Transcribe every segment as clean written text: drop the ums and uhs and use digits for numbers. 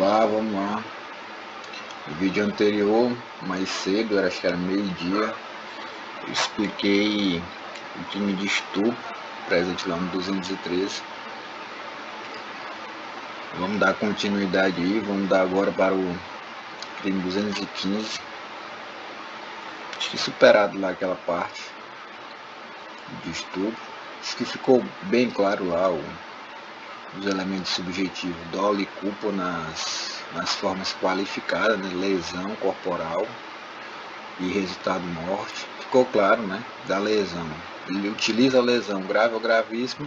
Olá, vamos lá. No vídeo anterior, mais cedo, acho que era meio-dia, eu expliquei o crime de estupro presente lá no 213. Vamos dar continuidade aí, vamos dar agora para o crime 215. Acho que superado lá aquela parte de estupro. Acho que ficou bem claro lá os elementos subjetivos, dolo e culpa nas formas qualificadas, né? Lesão corporal e resultado morte. Ficou claro, né? Da lesão. Ele utiliza a lesão grave ou gravíssima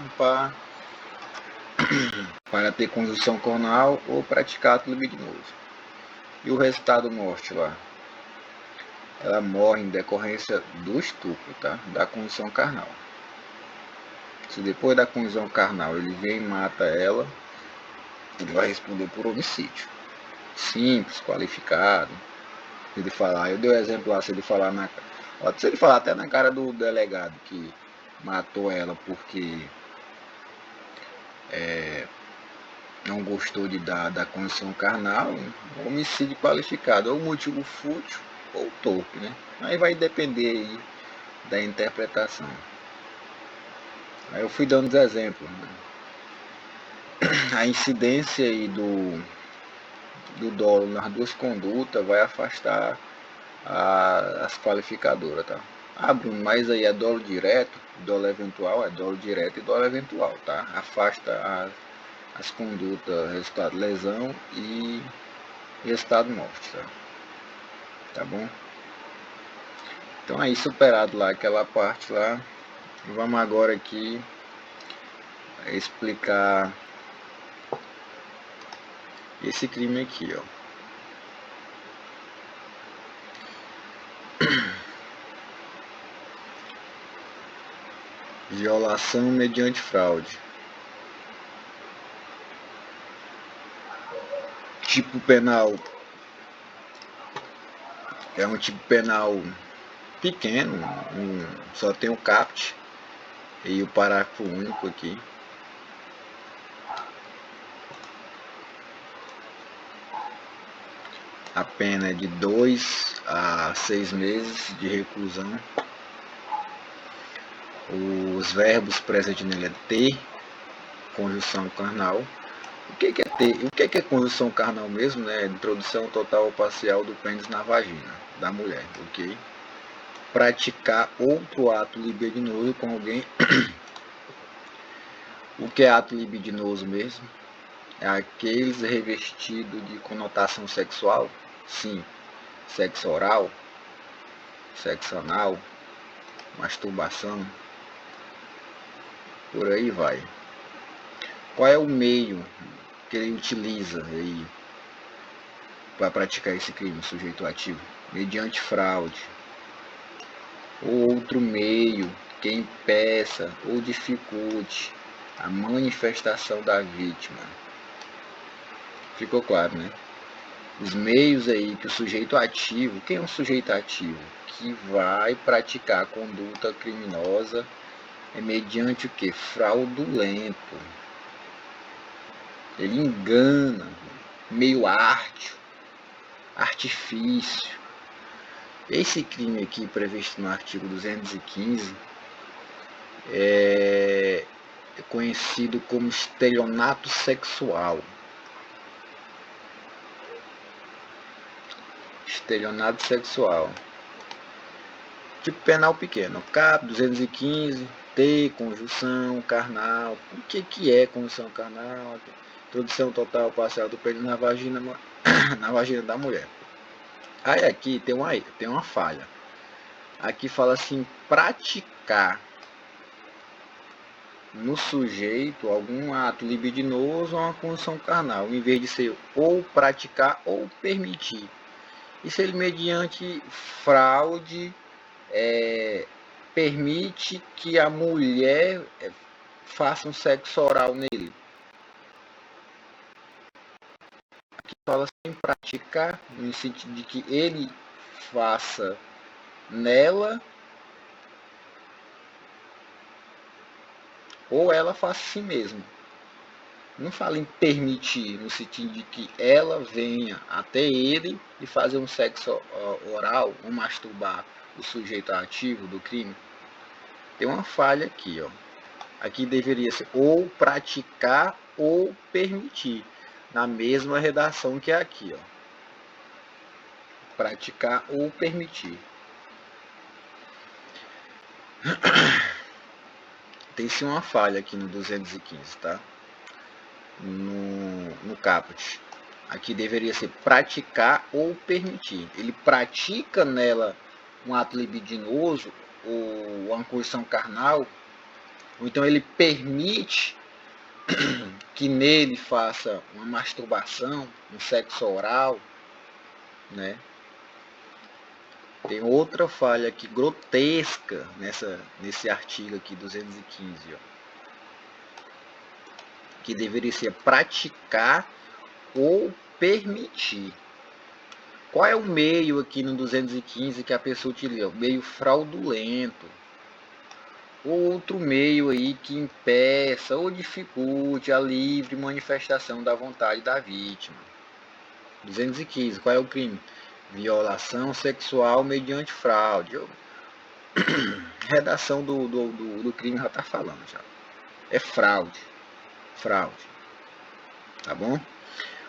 para ter conjunção carnal ou praticar ato libidinoso. E o resultado morte lá? Ela morre em decorrência do estupro, tá? Da conjunção carnal. Se depois da conjunção carnal ele vem e mata ela, ele vai responder por homicídio. Simples, qualificado. Se ele falar, eu dei o exemplo lá, se ele falar até na cara do delegado que matou ela porque não gostou da condição carnal, homicídio qualificado, ou motivo fútil ou torpe, né? Aí vai depender aí da interpretação. Aí eu fui dando os exemplos, né? A incidência aí do dolo nas duas condutas vai afastar as qualificadoras, tá? Ah, Bruno, mas aí é dolo direto, dolo eventual, é dolo direto e dolo eventual, tá? Afasta as condutas, resultado lesão e resultado morte, tá? Tá bom? Então aí superado lá aquela parte lá, vamos agora aqui explicar esse crime aqui, ó. Violação mediante fraude. Tipo penal. É um tipo penal pequeno, só tem o caput e o parágrafo único aqui. A pena é de 2 a 6 meses de reclusão. Os verbos presentes nele é ter, conjunção carnal. O que é ter? O que é conjunção carnal mesmo, né? Introdução total ou parcial do pênis na vagina da mulher, ok? Praticar outro ato libidinoso com alguém. O que é ato libidinoso mesmo? É aqueles revestidos de conotação sexual? Sim. Sexo oral, sexo anal, masturbação, por aí vai. Qual é o meio que ele utiliza aí para praticar esse crime, sujeito ativo? Mediante fraude ou outro meio que impeça ou dificulte a manifestação da vítima. Ficou claro, né? Os meios aí que o sujeito ativo, quem é um sujeito ativo? Que vai praticar a conduta criminosa é mediante o que? Fraudulento. Ele engana, meio artifício. Esse crime aqui previsto no artigo 215 é conhecido como estelionato sexual. Estelionato sexual. Tipo penal pequeno. CAP 215, T, conjunção carnal. O que é conjunção carnal? Introdução total parcial do pênis na vagina, na vagina da mulher. Aí aqui tem uma falha. Aqui fala assim, praticar no sujeito algum ato libidinoso ou uma conjunção carnal, em vez de ser ou praticar ou permitir. Isso ele mediante fraude permite que a mulher faça um sexo oral nele. Aqui fala sem praticar, no sentido de que ele faça nela ou ela faça a si mesma. Não fala em permitir, no sentido de que ela venha até ele e fazer um sexo oral, ou masturbar o sujeito ativo do crime. Tem uma falha aqui, ó. Aqui deveria ser ou praticar ou permitir, na mesma redação que é aqui, ó. Praticar ou permitir. Tem sim uma falha aqui no 215, tá? No caput. Aqui deveria ser praticar ou permitir. Ele pratica nela um ato libidinoso ou uma coerção carnal, ou então ele permite que nele faça uma masturbação, um sexo oral, né? Tem outra falha aqui grotesca nesse artigo aqui 215, ó, que deveria ser praticar ou permitir. Qual é o meio aqui no 215 que a pessoa utiliza? O meio fraudulento. Outro meio aí que impeça ou dificulte a livre manifestação da vontade da vítima. 215, qual é o crime? Violação sexual mediante fraude. Redação do crime já está falando já. É fraude. Fraude. Tá bom?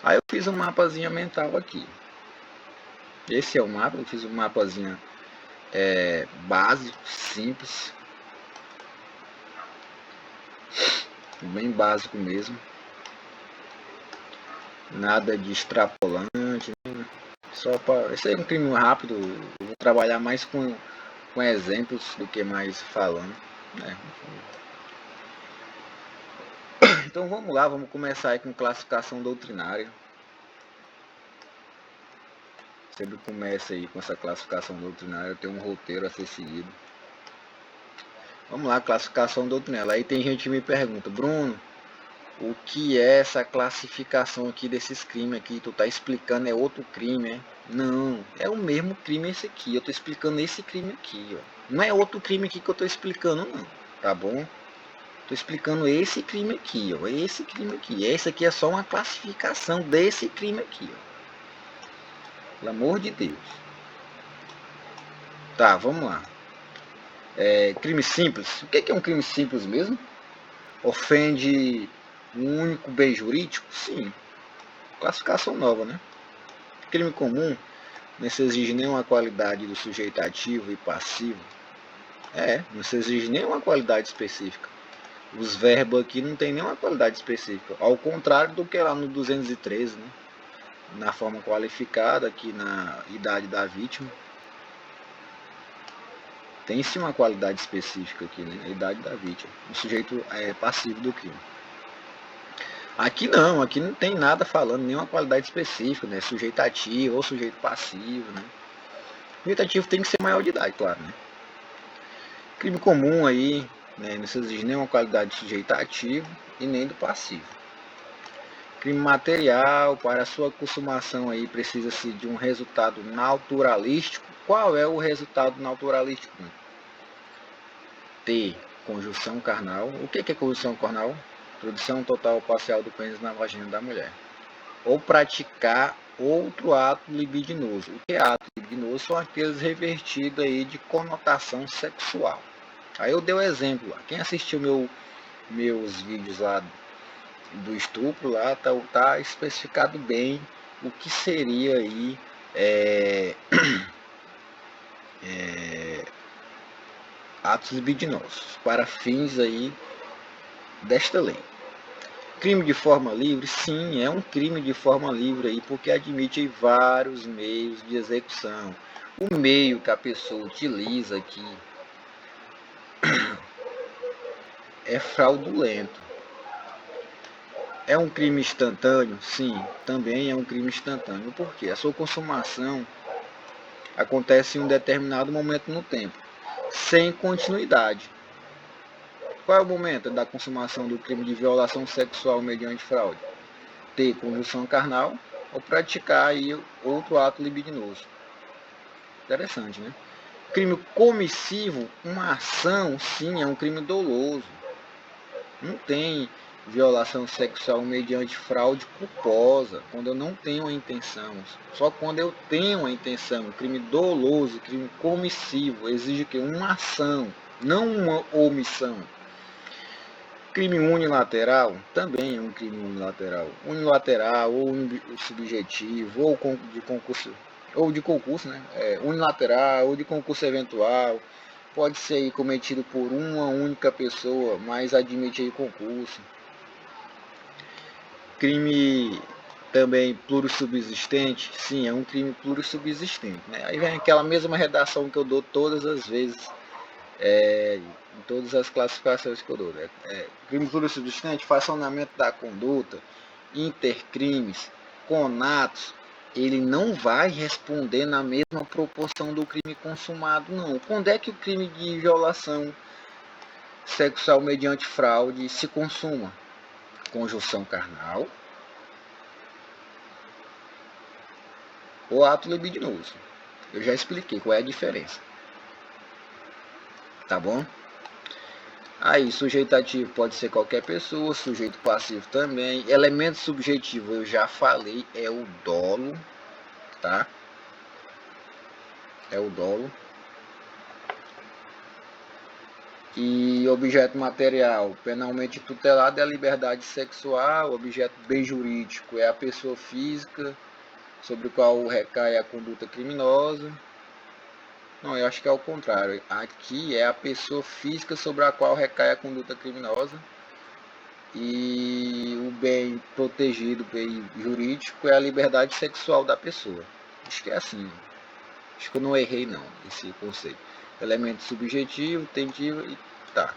Aí eu fiz um mapazinho mental aqui. Esse é o mapa, eu fiz um mapazinho básico, simples. Bem básico mesmo. Nada de extrapolante. Né? Só para. Esse é um crime rápido. Eu vou trabalhar mais com exemplos do que mais falando. Né? Então vamos lá, vamos começar aí com classificação doutrinária. Sempre começa aí com essa classificação doutrinária, tem um roteiro a ser seguido. Vamos lá, classificação doutrinária. Aí tem gente que me pergunta, Bruno, o que é essa classificação aqui desses crimes aqui? Tu tá explicando é outro crime, é? Não, é o mesmo crime esse aqui. Eu tô explicando esse crime aqui, ó. Não é outro crime aqui que eu tô explicando, não. Tá bom? Tô explicando esse crime aqui, ó. Esse crime aqui. Esse aqui é só uma classificação desse crime aqui, ó. Pelo amor de Deus. Tá, vamos lá. Crime simples. O que é um crime simples mesmo? Ofende um único bem jurídico? Sim. Classificação nova, né? Crime comum não se exige nenhuma qualidade do sujeito ativo e passivo. Não se exige nenhuma qualidade específica. Os verbos aqui não tem nenhuma qualidade específica. Ao contrário do que lá no 213, né? Na forma qualificada, aqui na idade da vítima. Tem sim uma qualidade específica aqui, né? A idade da vítima. O sujeito é passivo do crime. Aqui não tem nada falando, nenhuma qualidade específica, né? Sujeito ativo ou sujeito passivo, né? Sujeito ativo tem que ser maior de idade, claro, né? Crime comum aí, né? Não se exige nenhuma qualidade de sujeito ativo e nem do passivo. Crime material, para sua consumação aí precisa-se de um resultado naturalístico. Qual é o resultado naturalístico? T. Conjunção carnal. O que é conjunção carnal? Introdução total ou parcial do pênis na vagina da mulher. Ou praticar outro ato libidinoso. O que é ato libidinoso? São aqueles revertidos aí de conotação sexual. Aí eu dei o exemplo lá. Quem assistiu meus vídeos lá do estupro, lá tá especificado bem o que seria aí atos libidinosos para fins aí desta lei. Crime de forma livre? Sim, é um crime de forma livre aí, porque admite vários meios de execução. O meio que a pessoa utiliza aqui é fraudulento. É um crime instantâneo? Sim, também é um crime instantâneo. Por quê? A sua consumação acontece em um determinado momento no tempo, sem continuidade. Qual é o momento da consumação do crime de violação sexual mediante fraude? Ter conjunção carnal ou praticar aí outro ato libidinoso. Interessante, né? Crime comissivo, uma ação, sim, é um crime doloso. Não tem violação sexual mediante fraude culposa, quando eu não tenho a intenção. Só quando eu tenho a intenção. Crime doloso, crime comissivo, exige que uma ação, não uma omissão. Crime unilateral também é um crime unilateral. Unilateral ou subjetivo, ou de concurso, né? Unilateral ou de concurso eventual. Pode ser cometido por uma única pessoa, mas admite aí concurso. Crime também plurissubsistente, sim, é um crime plurissubsistente, né? Aí vem aquela mesma redação que eu dou todas as vezes, em todas as classificações que eu dou, né? Crime plurissubsistente, fracionamento da conduta, intercrimes, conatos, ele não vai responder na mesma proporção do crime consumado, não. Quando é que o crime de violação sexual mediante fraude se consuma? Conjunção carnal ou ato libidinoso. Eu já expliquei qual é a diferença. Tá bom? Aí, sujeito ativo pode ser qualquer pessoa, sujeito passivo também. Elemento subjetivo, eu já falei, é o dolo, tá? É o dolo. E objeto material, penalmente tutelado, é a liberdade sexual. Objeto bem jurídico é a pessoa física sobre o qual recai a conduta criminosa. Não, eu acho que é o contrário. Aqui é a pessoa física sobre a qual recai a conduta criminosa. E o bem protegido, bem jurídico, é a liberdade sexual da pessoa. Acho que é assim. Acho que eu não errei não, esse conceito. Elemento subjetivo, tentivo e tá.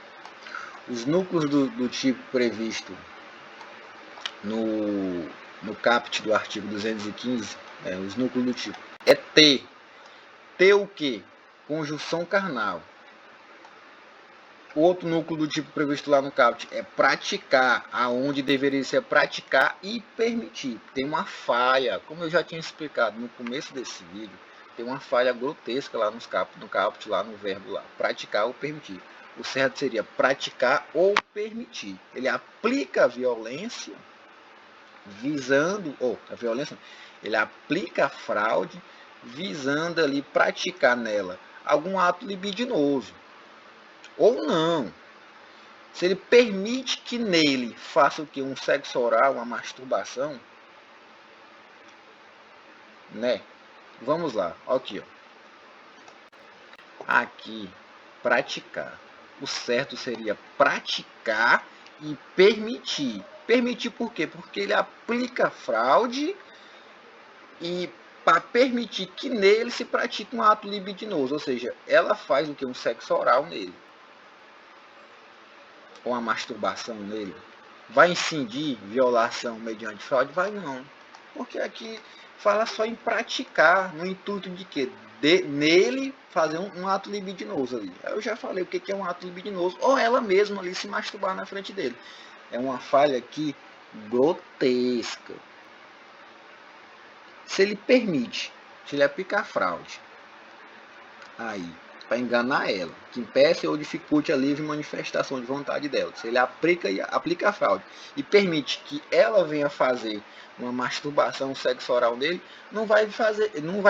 Os núcleos do tipo previsto no caput do artigo 215, os núcleos do tipo, é ter. Ter o quê? Conjunção carnal. O outro núcleo do tipo previsto lá no caput é praticar, aonde deveria ser praticar e permitir. Tem uma falha, como eu já tinha explicado no começo desse vídeo, tem uma falha grotesca lá no caput, lá no verbo lá, praticar ou permitir. O certo seria praticar ou permitir. Ele aplica a violência visando, a violência, ele aplica a fraude visando ali praticar nela algum ato libidinoso. Ou não. Se ele permite que nele faça o que? Um sexo oral, uma masturbação, né? Vamos lá, aqui, ó. Aqui, praticar. O certo seria praticar e permitir. Permitir por quê? Porque ele aplica fraude e para permitir que nele se pratique um ato libidinoso, ou seja, ela faz o que? Um sexo oral nele. Ou uma masturbação nele. Vai incidir violação mediante fraude? Vai não. Porque aqui fala só em praticar, no intuito de quê? Nele fazer um ato libidinoso ali. Eu já falei o que é um ato libidinoso. Ou ela mesma ali se masturbar na frente dele. É uma falha aqui grotesca. Se ele permite, se ele aplicar fraude, aí, para enganar ela, que impeça ou dificulte a livre manifestação de vontade dela. Se ele aplica a fraude e permite que ela venha fazer uma masturbação sexo oral nele, não vai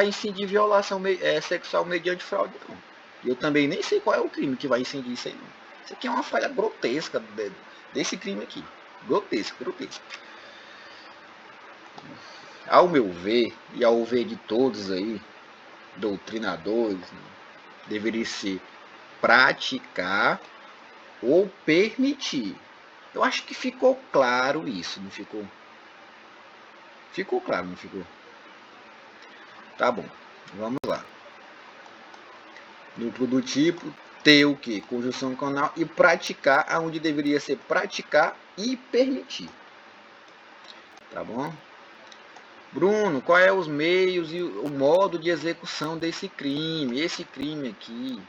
incidir violação sexual mediante fraude, não. Eu também nem sei qual é o crime que vai incidir isso aí, não. Isso aqui é uma falha grotesca desse crime aqui. Grotesco, grotesco. Ao meu ver, e ao ver de todos aí, doutrinadores, né, deveria ser praticar ou permitir. Eu acho que ficou claro isso, não ficou? Ficou claro, não ficou? Tá bom, vamos lá. Núcleo do tipo, ter o que? Conjunção canal e praticar, aonde deveria ser praticar e permitir. Tá bom? Bruno, qual é os meios e o modo de execução desse crime? Esse crime aqui,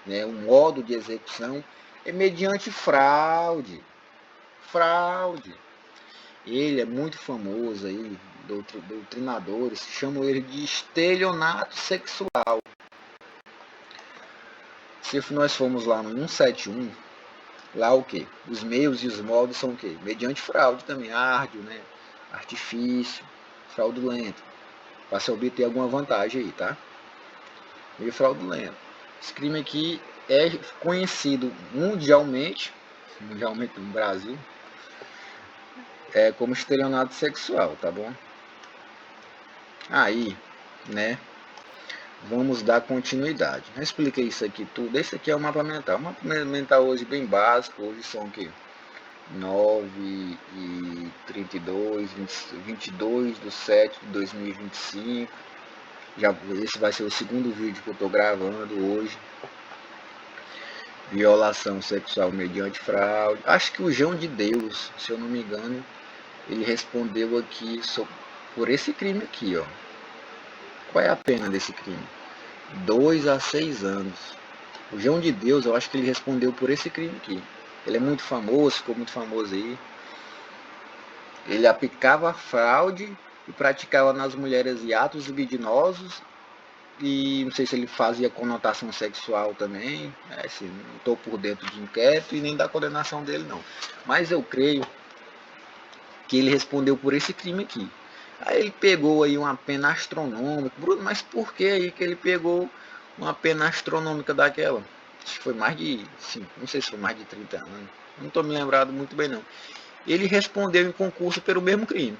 né? O modo de execução é mediante fraude. Fraude. Ele é muito famoso aí, doutrinadores chamam ele de estelionato sexual. Se nós formos lá no 171, lá o quê? Os meios e os modos são o quê? Mediante fraude também, árduo, né? Artifício, fraudulento, para se obter alguma vantagem aí, tá? Meio fraudulento. Esse crime aqui é conhecido mundialmente no Brasil, como estelionato sexual, tá bom? Aí, né, vamos dar continuidade. Eu expliquei isso aqui tudo. Esse aqui é o mapa mental. O mapa mental hoje bem básico. Hoje são o quê? 9h32, 22/7/2025. Esse vai ser o segundo vídeo que eu estou gravando hoje. Violação sexual mediante fraude. Acho que o João de Deus, se eu não me engano, ele respondeu aqui por esse crime aqui, ó. Qual é a pena desse crime? 2 a 6 anos. O João de Deus, eu acho que ele respondeu por esse crime aqui. Ele é muito famoso, ficou muito famoso aí. Ele aplicava fraude e praticava nas mulheres atos libidinosos. E não sei se ele fazia conotação sexual também. Assim, não estou por dentro de inquérito e nem da condenação dele não. Mas eu creio que ele respondeu por esse crime aqui. Aí ele pegou aí uma pena astronômica. Bruno, mas por que aí que ele pegou uma pena astronômica daquela? Acho que foi mais de, sim, não sei se foi mais de 30 anos. Não estou me lembrado muito bem não. Ele respondeu em concurso pelo mesmo crime.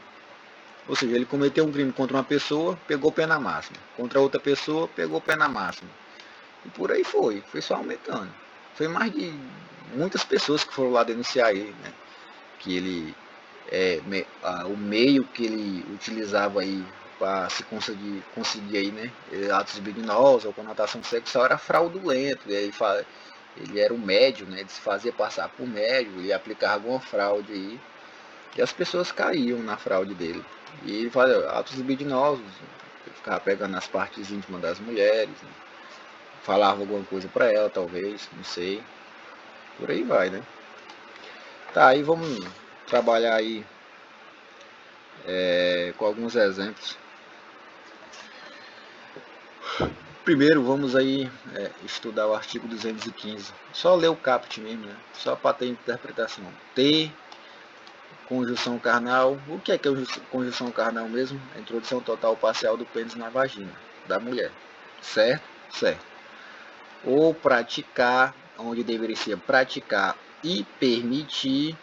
Ou seja, ele cometeu um crime contra uma pessoa, pegou pena máxima. Contra outra pessoa, pegou pena máxima. E por aí foi só aumentando. Foi mais de muitas pessoas que foram lá denunciar ele, né? Que ele, o meio que ele utilizava aí para se conseguir aí, né? Atos libidinosos ou conotação sexual era fraudulento. Ele era um médio, né? Ele se fazia passar por médio, ele aplicava alguma fraude aí. E as pessoas caíam na fraude dele. E ele fazia atos libidinosos, ficava pegando as partes íntimas das mulheres, né? Falava alguma coisa para ela, talvez, não sei. Por aí vai, né? Tá, aí vamos trabalhar aí com alguns exemplos. Primeiro vamos aí estudar o artigo 215. Só ler o caput mesmo, né? Só para ter interpretação. T, conjunção carnal. O que é conjunção carnal mesmo? A introdução total ou parcial do pênis na vagina da mulher. Certo? Certo. Ou praticar, onde deveria ser praticar e permitir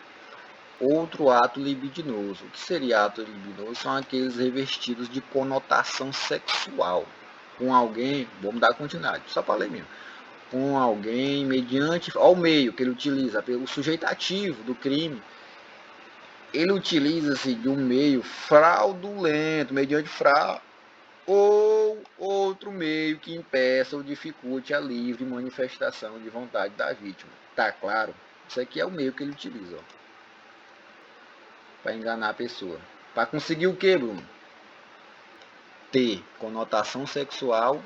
outro ato libidinoso. O que seria ato libidinoso? São aqueles revestidos de conotação sexual. Com alguém, vamos dar continuidade, só para ler mesmo. Com alguém, mediante, ao meio que ele utiliza, pelo sujeito ativo do crime, ele utiliza-se de um meio fraudulento, mediante fraude, ou outro meio que impeça ou dificulte a livre manifestação de vontade da vítima. Tá claro? Isso aqui é o meio que ele utiliza, para enganar a pessoa. Para conseguir o que, Bruno? Ter conotação sexual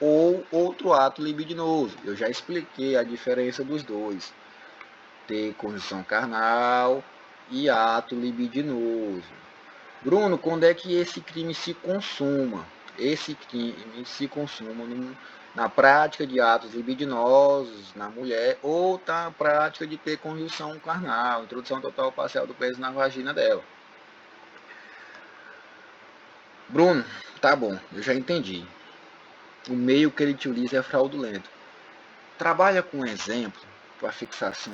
ou outro ato libidinoso. Eu já expliquei a diferença dos dois. Ter conjunção carnal e ato libidinoso. Bruno, quando é que esse crime se consuma? Esse crime se consuma na prática de atos libidinosos na mulher ou na prática de ter conjunção carnal, introdução total ou parcial do pênis na vagina dela. Bruno, tá bom, eu já entendi. O meio que ele utiliza é fraudulento. Trabalha com exemplo para fixação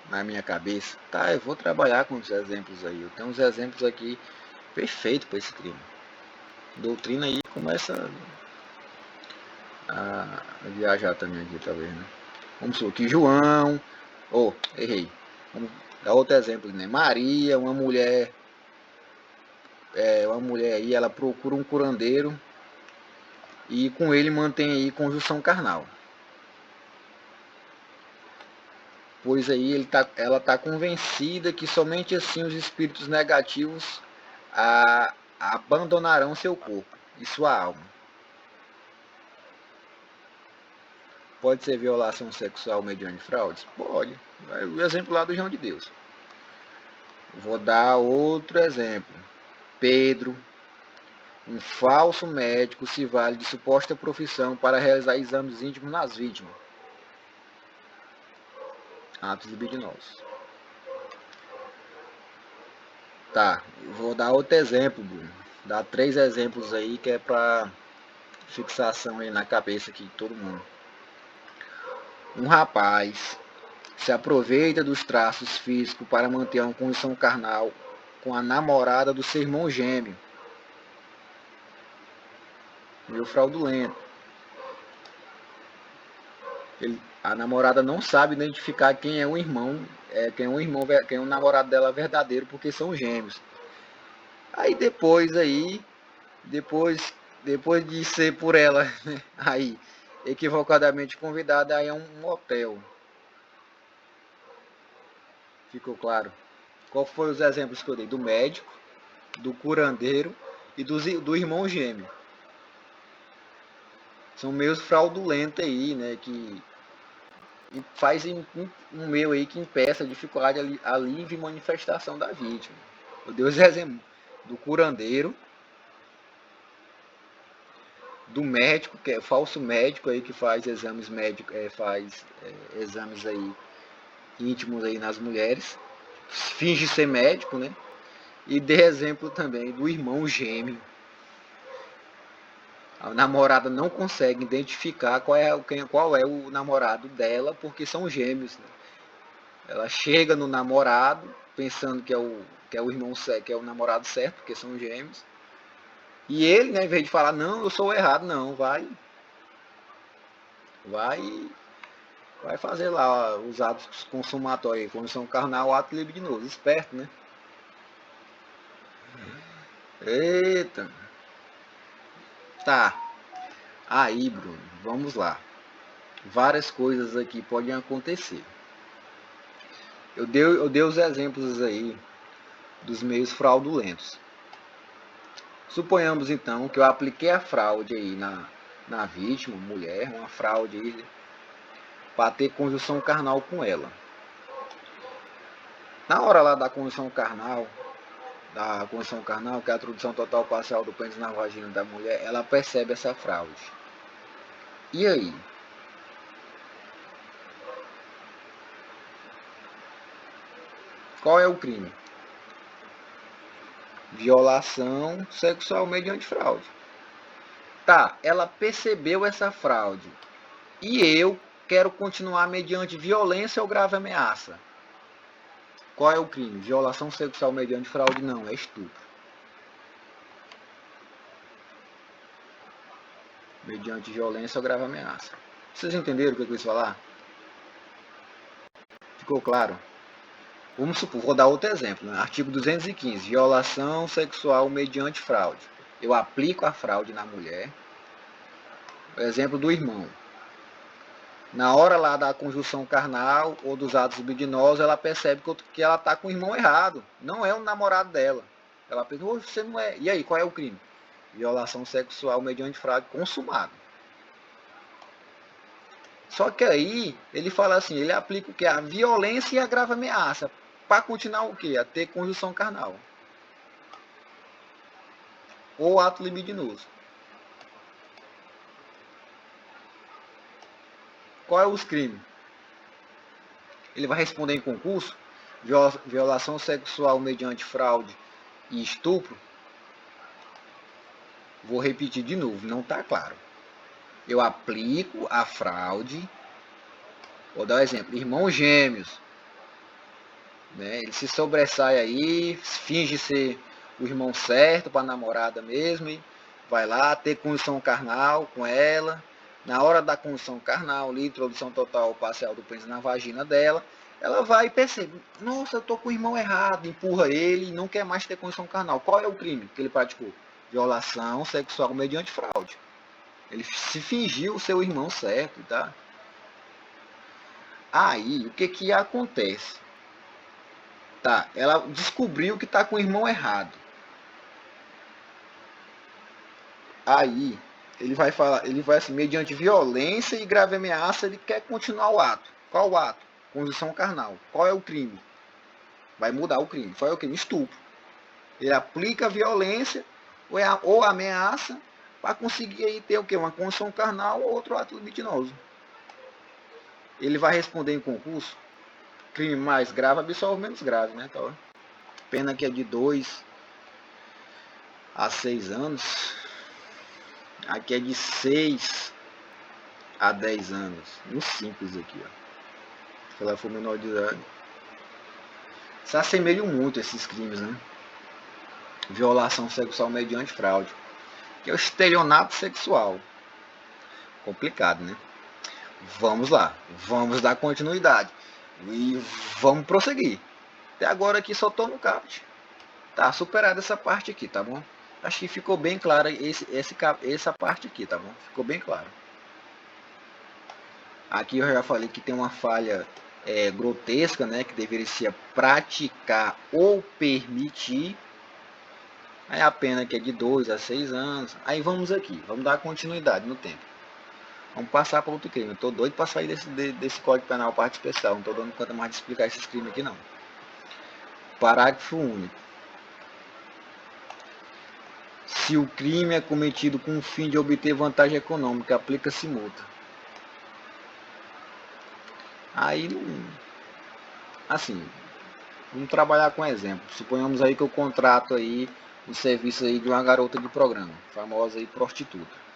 na minha cabeça. Tá, eu vou trabalhar com os exemplos aí. Eu tenho uns exemplos aqui perfeitos para esse crime. Doutrina aí começa a viajar também aqui, talvez, né? Vamos supor que João... errei. Vamos dar outro exemplo, né? Maria, uma mulher aí, ela procura um curandeiro e com ele mantém aí conjunção carnal. Pois aí ela está convencida que somente assim os espíritos negativos abandonarão seu corpo e sua alma. Pode ser violação sexual mediante fraudes? Pode. O exemplo lá do João de Deus. Vou dar outro exemplo. Pedro, um falso médico, se vale de suposta profissão para realizar exames íntimos nas vítimas. atos libidinosos. Tá, eu vou dar outro exemplo, Bruno. Dar 3 exemplos aí que é para fixação aí na cabeça aqui de todo mundo. Um rapaz se aproveita dos traços físicos para manter uma condição carnal com a namorada do seu irmão gêmeo. Meio fraudulento. A namorada não sabe identificar quem é o irmão, quem é o namorado dela verdadeiro, porque são gêmeos. Aí depois de ser por ela, né, aí equivocadamente convidada, aí é um motel. Ficou claro? Qual foram os exemplos que eu dei? Do médico, do curandeiro e do irmão gêmeo. São meios fraudulentos aí, né, que faz um meio aí que impeça a dificuldade a livre manifestação da vítima. Eu dei os exemplos do curandeiro, do médico, que é falso médico aí que faz exames médicos, exames aí íntimos aí nas mulheres, finge ser médico, né? E dei exemplo também do irmão gêmeo. A namorada não consegue identificar qual é o namorado dela, porque são gêmeos, né? Ela chega no namorado pensando que é o irmão que é o namorado certo, porque são gêmeos. E ele, né, em vez de falar, não, eu sou o errado, não, vai fazer lá os atos consumatórios, condição carnal, ato libidinoso. Esperto, né? Eita. Tá. Aí, Bruno, vamos lá. Várias coisas aqui podem acontecer. Eu dei os exemplos aí dos meios fraudulentos. Suponhamos então que eu apliquei a fraude aí na vítima, mulher, uma fraude aí, para ter conjunção carnal com ela. Na hora lá da conjunção carnal, que é a introdução total parcial do pênis na vagina da mulher, ela percebe essa fraude. E aí? Qual é o crime? Violação sexual mediante fraude. Tá, ela percebeu essa fraude. E eu quero continuar mediante violência ou grave ameaça. Qual é o crime? Violação sexual mediante fraude? Não, é estupro. Mediante violência ou grave ameaça. Vocês entenderam o que eu quis falar? Ficou claro? Vamos supor, vou dar outro exemplo. Né? Artigo 215, violação sexual mediante fraude. Eu aplico a fraude na mulher. O exemplo do irmão. Na hora lá da conjunção carnal ou dos atos libidinosos, ela percebe que ela está com o irmão errado. Não é o namorado dela. Ela pensa, você não é. E aí, qual é o crime? Violação sexual mediante fraude consumado. Só que aí, ele fala assim, ele aplica o que? A violência e a grave ameaça. Para continuar o quê? A ter conjunção carnal. Ou ato libidinoso. Qual é os crimes? Ele vai responder em concurso? Violação sexual mediante fraude e estupro? Vou repetir de novo, não está claro. Eu aplico a fraude. Vou dar um exemplo. Irmãos gêmeos. Né? Ele se sobressai aí, finge ser o irmão certo para a namorada mesmo. E vai lá ter condição carnal com ela. Na hora da condição carnal, ali, introdução total parcial do pênis na vagina dela, ela vai e percebe, nossa, eu tô com o irmão errado, empurra ele e não quer mais ter condição carnal. Qual é o crime que ele praticou? Violação sexual mediante fraude. Ele se fingiu ser o irmão certo, tá? Aí, o que que acontece? Tá, ela descobriu que tá com o irmão errado. Aí, ele vai assim, mediante violência e grave ameaça, ele quer continuar o ato. Qual o ato? Conjunção carnal. Qual é o crime? Vai mudar o crime. Qual é o crime? Estupro. Ele aplica a violência ou a ameaça para conseguir aí ter o quê? Uma conjunção carnal ou outro ato libidinoso. Ele vai responder em concurso? crime mais grave absolve menos grave, né? Então, pena que é de 2 a 6 anos. Aqui é de 6 a 10 anos. No simples aqui, ó. Se ela for menor de idade. Se assemelham muito esses crimes, né? Violação sexual mediante fraude. Que é o estelionato sexual. Complicado, né? Vamos lá. Vamos dar continuidade. E vamos prosseguir. Até agora aqui só tô no caput. Tá superada essa parte aqui, tá bom? Acho que ficou bem clara essa parte aqui, tá bom? Ficou bem claro. Aqui eu já falei que tem uma falha grotesca, né? Que deveria ser praticar ou permitir. Aí a pena que é de 2 a 6 anos. Aí vamos aqui, vamos dar continuidade no tempo. Vamos passar para outro crime. Eu tô doido para sair desse Código Penal parte especial. Não tô dando conta mais de explicar esses crimes aqui não. Parágrafo único. Se o crime é cometido com o fim de obter vantagem econômica, aplica-se multa. Aí, assim, vamos trabalhar com exemplo. Suponhamos aí que eu contrato aí o serviço aí de uma garota de programa, famosa aí prostituta.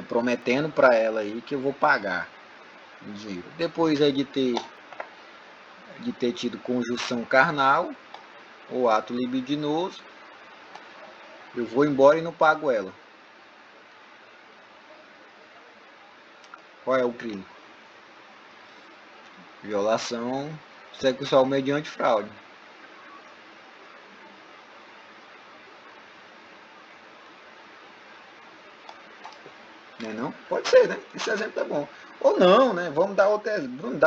Prometendo para ela aí que eu vou pagar o dinheiro. Depois aí de ter tido conjunção carnal ou ato libidinoso, eu vou embora e não pago ela. Qual é o crime? Violação sexual mediante fraude. Não? Pode ser, né? Esse exemplo é bom. Ou não, né? Vamos dar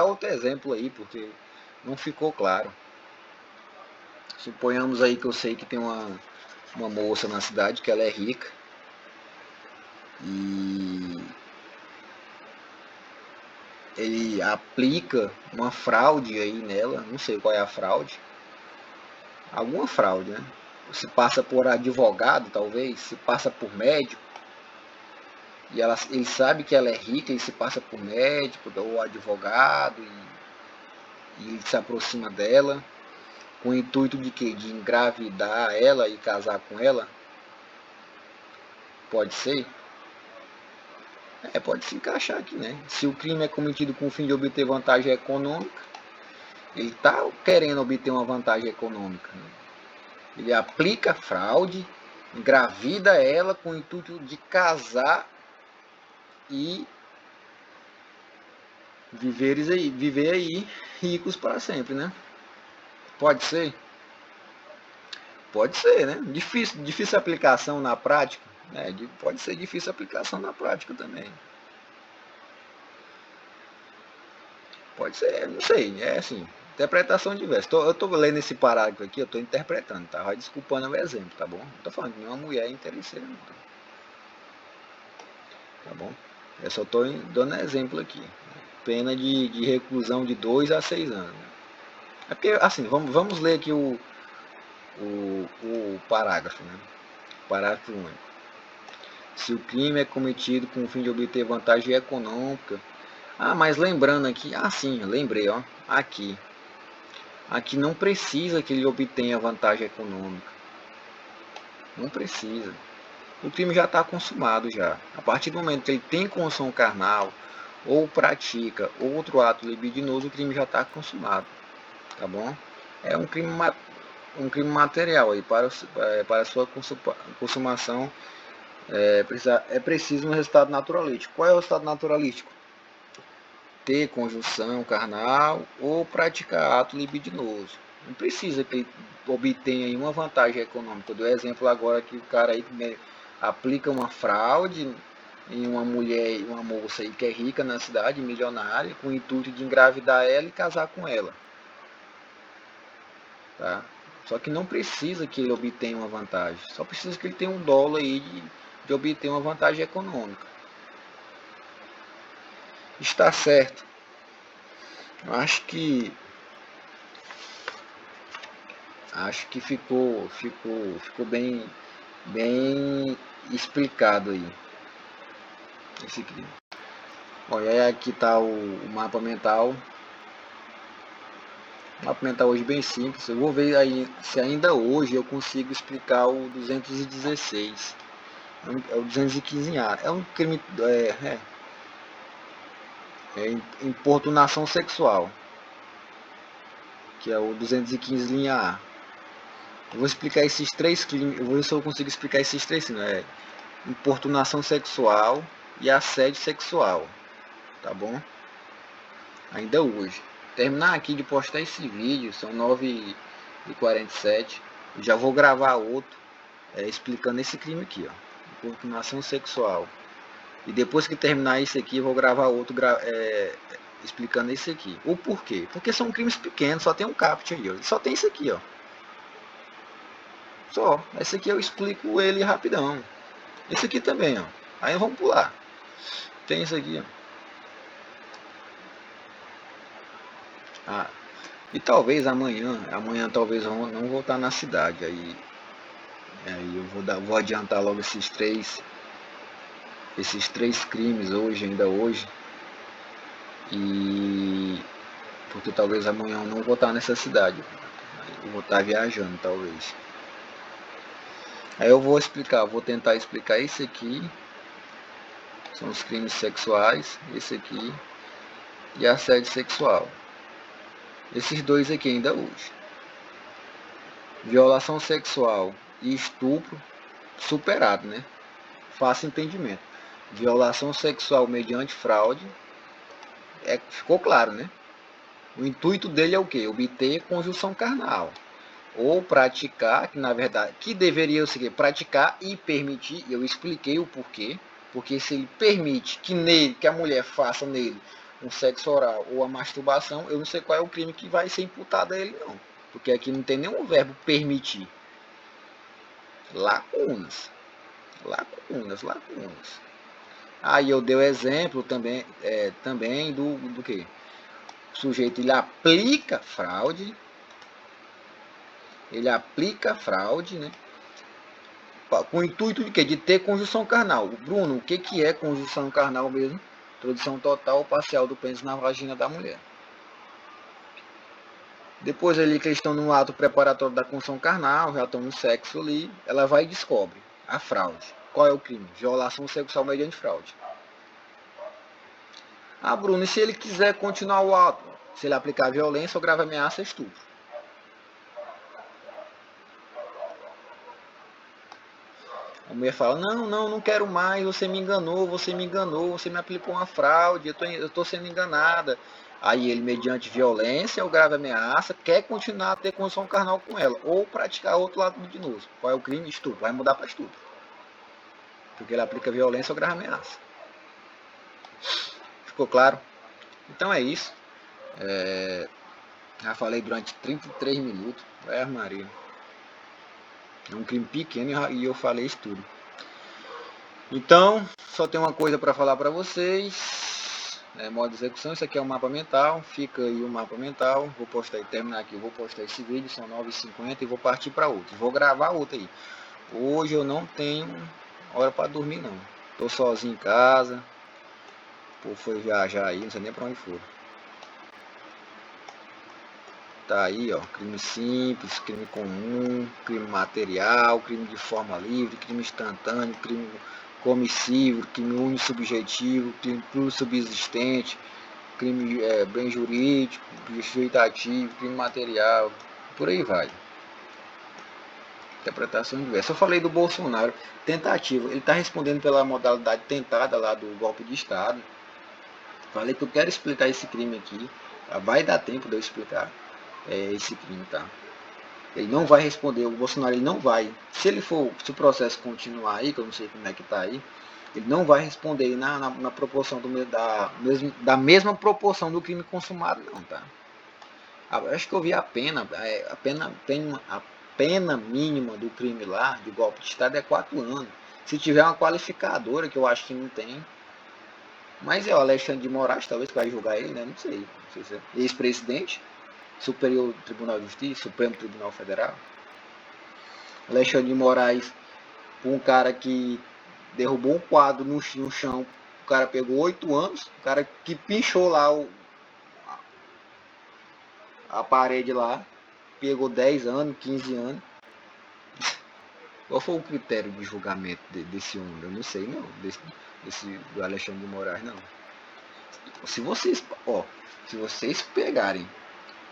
outro exemplo aí, porque não ficou claro. Suponhamos aí que eu sei que tem uma moça na cidade que ela é rica e ele aplica uma fraude aí nela, não sei qual é a fraude, alguma fraude, né? Se passa por advogado, talvez, se passa por médico, e ele sabe que ela é rica, ele se passa por médico ou advogado, e ele se aproxima dela, com o intuito de quê? De engravidar ela e casar com ela? Pode ser? Pode se encaixar aqui, né? Se o crime é cometido com o fim de obter vantagem econômica, ele está querendo obter uma vantagem econômica, né? Ele aplica fraude, engravida ela com o intuito de casar e viver aí ricos para sempre, né? Pode ser? Pode ser, né? Difícil aplicação na prática, né? Pode ser difícil aplicação na prática também. Pode ser, não sei, é assim, interpretação diversa. Eu tô lendo esse parágrafo aqui, eu tô interpretando, tá? Vai desculpando o exemplo, tá bom? Não tô falando que nenhuma mulher é interesseira, não. Tá bom? Eu só tô dando exemplo aqui. Pena de reclusão de 2 a 6 anos. Né? É porque, assim, vamos ler aqui o parágrafo, né? Parágrafo único. Se o crime é cometido com o fim de obter vantagem econômica. Ah, mas lembrando aqui, sim, lembrei, ó, aqui não precisa que ele obtenha vantagem econômica, não precisa, o crime já está consumado já, a partir do momento que ele tem consumo carnal, ou pratica outro ato libidinoso, o crime já está consumado, tá bom? É um crime material aí, para a sua consumação, é preciso um resultado naturalístico. Qual é o resultado naturalístico? Ter conjunção carnal ou praticar ato libidinoso. Não precisa que ele obtenha uma vantagem econômica. Eu dou exemplo agora que o cara aí aplica uma fraude em uma mulher, uma moça aí que é rica na cidade, milionária, com o intuito de engravidar ela e casar com ela. Tá? Só que não precisa que ele obtenha uma vantagem. Só precisa que ele tenha um dolo aí de obter uma vantagem econômica. Está certo. Eu acho que ficou bem explicado aí esse crime. Bom, e aí aqui está o mapa mental. O mapa mental hoje bem simples. Eu vou ver aí se ainda hoje eu consigo explicar o 216. É o 215 em A. É um crime... importunação sexual, que é o 215 linha A. Eu vou explicar esses três crimes, eu vou ver se eu consigo explicar esses três crimes, importunação sexual e assédio sexual, tá bom? Ainda hoje. Terminar aqui de postar esse vídeo, são 9h47, eu já vou gravar outro, explicando esse crime aqui, ó, importunação sexual. E depois que terminar esse aqui, eu vou gravar outro explicando esse aqui. O porquê? Porque são crimes pequenos, só tem um caput aí, ó. Só tem esse aqui, ó. Só. Esse aqui eu explico ele rapidão. Esse aqui também, ó. Aí vamos pular. Tem esse aqui, ó. E talvez amanhã talvez eu não vou estar na cidade. Aí eu vou adiantar logo esses três crimes hoje, ainda hoje. E porque talvez amanhã eu não vou estar nessa cidade. Eu vou estar viajando, talvez. Aí eu vou tentar explicar esse aqui. São os crimes sexuais, esse aqui. E assédio sexual. Esses dois aqui ainda hoje. Violação sexual e estupro, superado, né? Fácil entendimento. Violação sexual mediante fraude, ficou claro, né? O intuito dele é o quê? Obter conjunção carnal. Ou praticar, que na verdade, que deveria ser praticar e permitir, eu expliquei o porquê. Porque se ele permite que a mulher faça nele um sexo oral ou a masturbação, eu não sei qual é o crime que vai ser imputado a ele, não. Porque aqui não tem nenhum verbo permitir. Lacunas. Aí eu dei o exemplo também, do que? O sujeito ele aplica fraude, né? Com o intuito de quê? De ter conjunção carnal. Bruno, o que é conjunção carnal mesmo? Introdução total ou parcial do pênis na vagina da mulher. Depois ali que eles estão no ato preparatório da conjunção carnal, já estão no sexo ali, ela vai e descobre a fraude. Qual é o crime? Violação sexual mediante fraude. Ah, Bruno, e se ele quiser continuar o ato? Se ele aplicar violência ou grave ameaça, estupro. A mulher fala, não quero mais, você me enganou, você me aplicou uma fraude, eu estou sendo enganada. Aí ele, mediante violência ou grave ameaça, quer continuar a ter condição carnal com ela, ou praticar outro lado libidinoso. Qual é o crime? Estupro. Vai mudar para estupro. Porque ele aplica violência ou grave ameaça. Ficou claro? Então é isso. Já falei durante 33 minutos. Maria. É um crime pequeno e eu falei isso tudo. Então, só tem uma coisa para falar para vocês. Modo de execução, isso aqui é o mapa mental. Fica aí o mapa mental. Vou postar, terminar aqui, eu vou postar esse vídeo, são 9h50 e vou partir para outro. Vou gravar outro aí. Hoje eu não tenho hora para dormir não. Tô sozinho em casa. O povo foi viajar aí, não sei nem para onde for. Tá aí, ó, crime simples, crime comum, crime material, crime de forma livre, crime instantâneo, crime comissivo, crime unissubjetivo, crime plurissubsistente, crime bem jurídico, jeitativo, crime material, por aí vai. Interpretação diversa. Eu falei do Bolsonaro, tentativa, ele está respondendo pela modalidade tentada lá do golpe de Estado. Falei que eu quero explicar esse crime aqui, vai dar tempo de eu explicar esse crime, tá? Ele não vai responder, o Bolsonaro ele não vai, se o processo continuar aí, que eu não sei como é que tá aí, ele não vai responder na proporção da mesma proporção do crime consumado não, tá? Acho que eu vi a pena mínima do crime lá, de golpe de Estado, é 4 anos. Se tiver uma qualificadora, que eu acho que não tem, mas é o Alexandre de Moraes, talvez, que vai julgar ele, né? Não sei se é ex-presidente, Superior Tribunal de Justiça, Supremo Tribunal Federal. Alexandre de Moraes, um cara que derrubou um quadro no chão cara pegou 8 anos, o cara que pichou lá a parede lá, pegou 10 anos, 15 anos. Qual foi o critério de julgamento desse homem? Eu não sei não, desse do Alexandre de Moraes não. Se vocês, ó, se vocês pegarem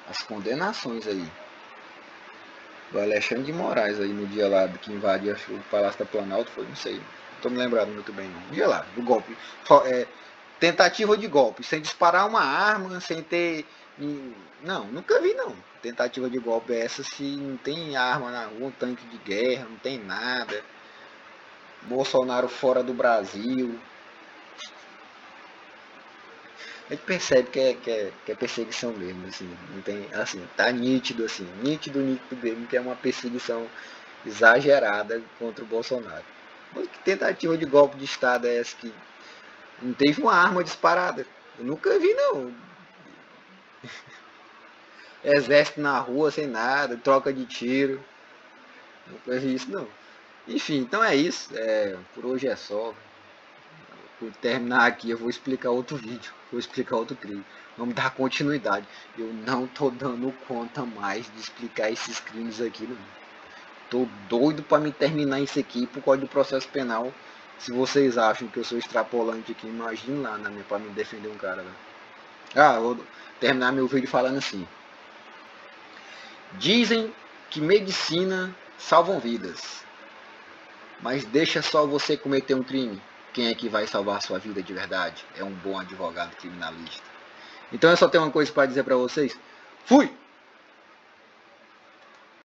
as condenações aí do Alexandre de Moraes aí no dia lá que invadiu o Palácio da Planalto, foi, não sei, não tô me lembrando muito bem não. Dia lá, do golpe. Tentativa de golpe, sem disparar uma arma, sem ter. Não, nunca vi não. Tentativa de golpe é essa se não tem arma na rua, um tanque de guerra, não tem nada. Bolsonaro fora do Brasil. A gente percebe que é perseguição mesmo, assim, não tem, assim, tá nítido, assim, nítido mesmo que é uma perseguição exagerada contra o Bolsonaro. Mas que tentativa de golpe de Estado é essa que não teve uma arma disparada? Eu nunca vi, não. Exército na rua sem nada, troca de tiro. Nunca vi isso, não. Enfim, então é isso. Por hoje é só. Por terminar aqui, eu vou explicar outro vídeo. Vou explicar outro crime. Vamos dar continuidade. Eu não tô dando conta mais de explicar esses crimes aqui, não. Tô doido para me terminar isso aqui por causa do processo penal. Se vocês acham que eu sou extrapolante aqui, imagine lá, né, para me defender um cara, né? Vou terminar meu vídeo falando assim. Dizem que medicina salva vidas, mas deixa só você cometer um crime. Quem é que vai salvar sua vida de verdade? É um bom advogado criminalista. Então eu só tenho uma coisa para dizer para vocês. Fui!